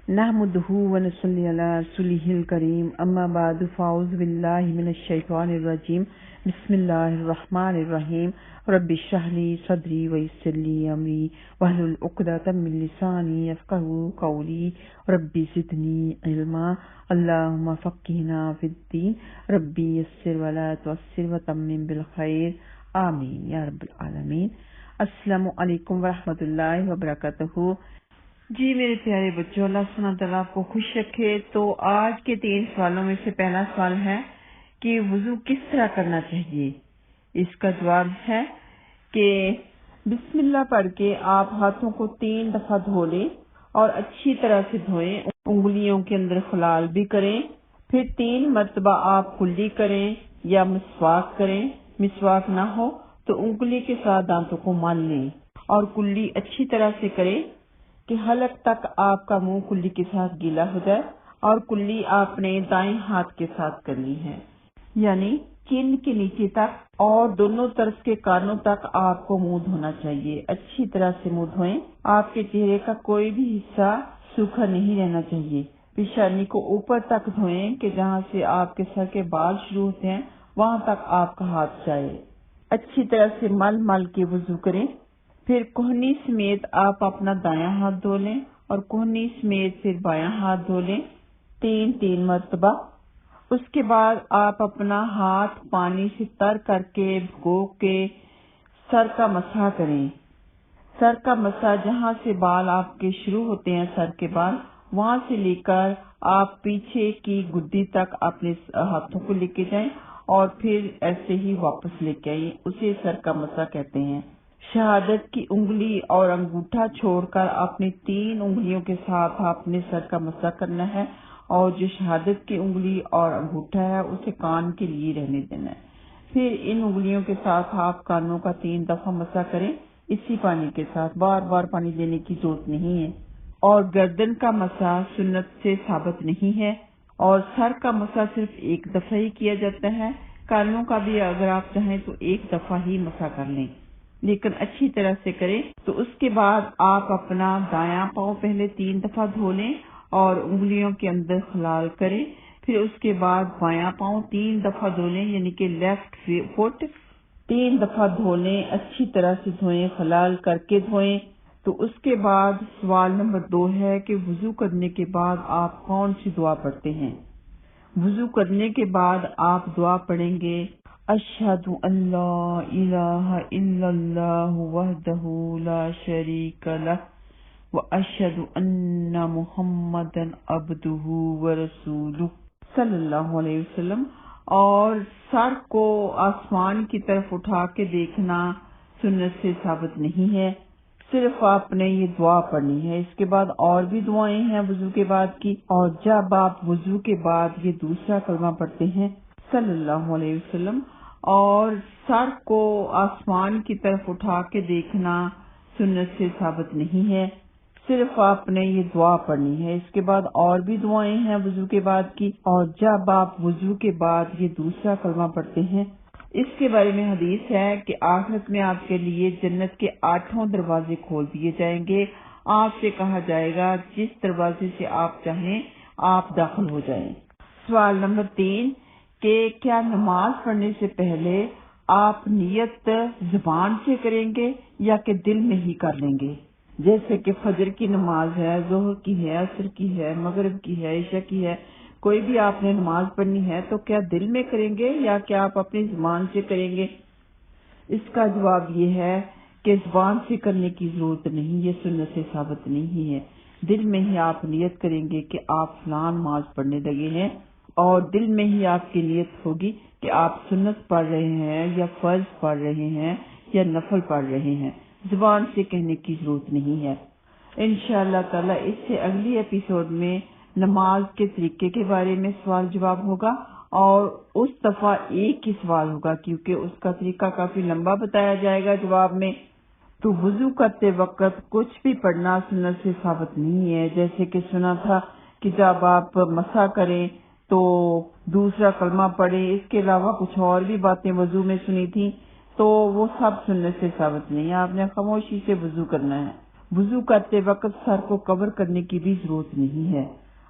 नहमदुहु व नसल्ली अला रसूलिहिल करीम अम्मा बाद फ़ाऊज़ु बिल्लाहि मिनश शैतानिर रजीम बिस्मिल्लाहिर रहमानिर रहीम रब्बि इश्रह ली सदरी व यस्सिर ली अमरी वहलुल उक़दतम मिन लिसानी यफ़क़हू क़ौली रब्बि ज़िदनी इल्मा अल्लाहुम्मा फ़क़्हिना फ़िद्दीन रब्बि यस्सिर व ला तुअस्सिर व तम्मिम बिल खैर आमीन या रब्बल आलमीन। अस्सलामु अलैकुम व रहमतुल्लाहि व बरकातहू। जी मेरे प्यारे बच्चों, अल्लाह सुब्हानहू व तआला आपको खुश रखे। तो आज के 3 सवालों में से पहला सवाल है कि वुजू किस तरह करना चाहिए। इसका जवाब है कि बिस्मिल्लाह पढ़ के आप हाथों को 3 दफा धो लें और अच्छी तरह से धोएं। उंगलियों के अंदर खलाल भी करें। फिर 3 मरतबा आप कुल्ली करें या मिसवाक करें। मिसवाक ना हो तो उंगली के साथ दांतों को मल लें और कुल्ली अच्छी तरह से करें कि हलक तक आपका मुंह कुल्ली के साथ गीला हो जाए। और कुल्ली आपने दाएं हाथ के साथ करनी है, यानी चिन के नीचे तक और दोनों तरफ के कानों तक आपको मुंह धोना चाहिए। अच्छी तरह से मुंह धोएं। आपके चेहरे का कोई भी हिस्सा सूखा नहीं रहना चाहिए। पेशानी को ऊपर तक धोएं कि जहां से आपके सर के बाल शुरू होते हैं वहां तक आपका हाथ जाए। अच्छी तरह से मल मल के वुजू करें। फिर कोहनी समेत आप अपना दायां हाथ धो लें और कोहनी समेत फिर बायां हाथ धो लें 3 मरतबा। उसके बाद आप अपना हाथ पानी से तर करके भिगो के सर का मसा करें। सर का मसा जहां से बाल आपके शुरू होते हैं, सर के बाल, वहां से लेकर आप पीछे की गुद्दी तक अपने हाथों को लेके जाएं और फिर ऐसे ही वापस लेके आइए। उसे सर का मसा कहते हैं। शहादत की उंगली और अंगूठा छोड़कर अपनी 3 उंगलियों के साथ आपने सर का मसा करना है और जो शहादत की उंगली और अंगूठा है उसे कान के लिए रहने देना है। फिर इन उंगलियों के साथ आप कानों का 3 दफा मसा करें। इसी पानी के साथ बार बार पानी देने की जरूरत नहीं है। और गर्दन का मसा सुन्नत से साबित नहीं है और सर का मसा सिर्फ 1 दफा ही किया जाता है। कानों का भी अगर आप चाहें तो 1 दफा ही मसा कर लें, लेकिन अच्छी तरह से करें। तो उसके बाद आप अपना दायां पांव पहले 3 दफा धो लें और उंगलियों के अंदर खलाल करें। फिर उसके बाद बायां पांव 3 दफा धो लें, यानी कि लेफ्ट फुट 3 दफा धो लें। अच्छी तरह से धोएं, खलाल करके धोएं। तो उसके बाद सवाल नंबर 2 है कि वुजू करने के बाद आप कौन सी दुआ पढ़ते हैं। वुजू करने के बाद आप दुआ पढ़ेंगे अशहदु अल्ला इलाहा इल्लल्लाहु वहदहु ला शरीका लह व अशहदु अन्ना मुहम्मदन अब्दुहु व रसूलुहु सल्लल्लाहु अलैहि वसल्लम। और सर को आसमान की तरफ उठा के देखना सुन्नत से साबित नहीं है, सिर्फ आपने ये दुआ पढ़नी है। इसके बाद और भी दुआएं हैं वुजू के बाद की। और जब आप वुजू के बाद ये दूसरा कलमा पढ़ते हैं सल्लल्लाहु अलैहि वसल्लम और सर को आसमान की तरफ उठा के देखना सुन्नत से साबित नहीं है, सिर्फ आपने ये दुआ पढ़नी है। इसके बाद और भी दुआएं हैं वुजू के बाद की। और जब आप वुजू के बाद ये दूसरा कलमा पढ़ते हैं, इसके बारे में हदीस है कि आखिरत में आपके लिए जन्नत के 8 दरवाजे खोल दिए जाएंगे। आपसे कहा जाएगा जिस दरवाजे से आप चाहें आप दाखिल हो जाएं। सवाल नंबर 3 कि क्या नमाज पढ़ने से पहले आप नियत जुबान से करेंगे या कि दिल में ही कर लेंगे। जैसे कि फजर की नमाज है, जोहर की है, असर की है, मगरिब की है, इशा की है, कोई भी आपने नमाज पढ़नी है तो क्या दिल में करेंगे या क्या आप अपनी जुबान से करेंगे। इसका जवाब ये है कि जुबान से करने की जरूरत नहीं, ये सुन्नत से साबित नहीं है। दिल में ही आप नियत करेंगे कि आप फलान नमाज पढ़ने लगे हैं और दिल में ही आपकी नियत होगी कि आप सुन्नत पढ़ रहे हैं या फर्ज पढ़ रहे हैं या नफल पढ़ रहे हैं। जुबान से कहने की जरूरत नहीं है। इंशाअल्लाह ताला इससे अगली एपिसोड में नमाज के तरीके के बारे में सवाल जवाब होगा और उस दफा एक ही सवाल होगा क्योंकि उसका तरीका काफी लंबा बताया जाएगा जवाब में। तो वुजू करते वक्त कुछ भी पढ़ना सुन्नत से साबित नहीं है। जैसे कि सुना था कि जब आप मसा करें तो दूसरा कलमा पढ़े, इसके अलावा कुछ और भी बातें वुजू में सुनी थी, तो वो सब सुन्नत से साबित नहीं है। आपने खामोशी से वुजू करना है। وضو کرتے وقت سر کو کور کرنے کی بھی ضرورت نہیں ہے۔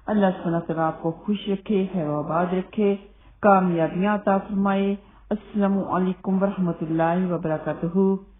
اللہ سبحانہ وتعالی آپ کو خوش رکھے، خیر و آباد رکھے، کامیابیاں عطا فرمائے۔ السلام علیکم ورحمۃ اللہ وبرکاتہ۔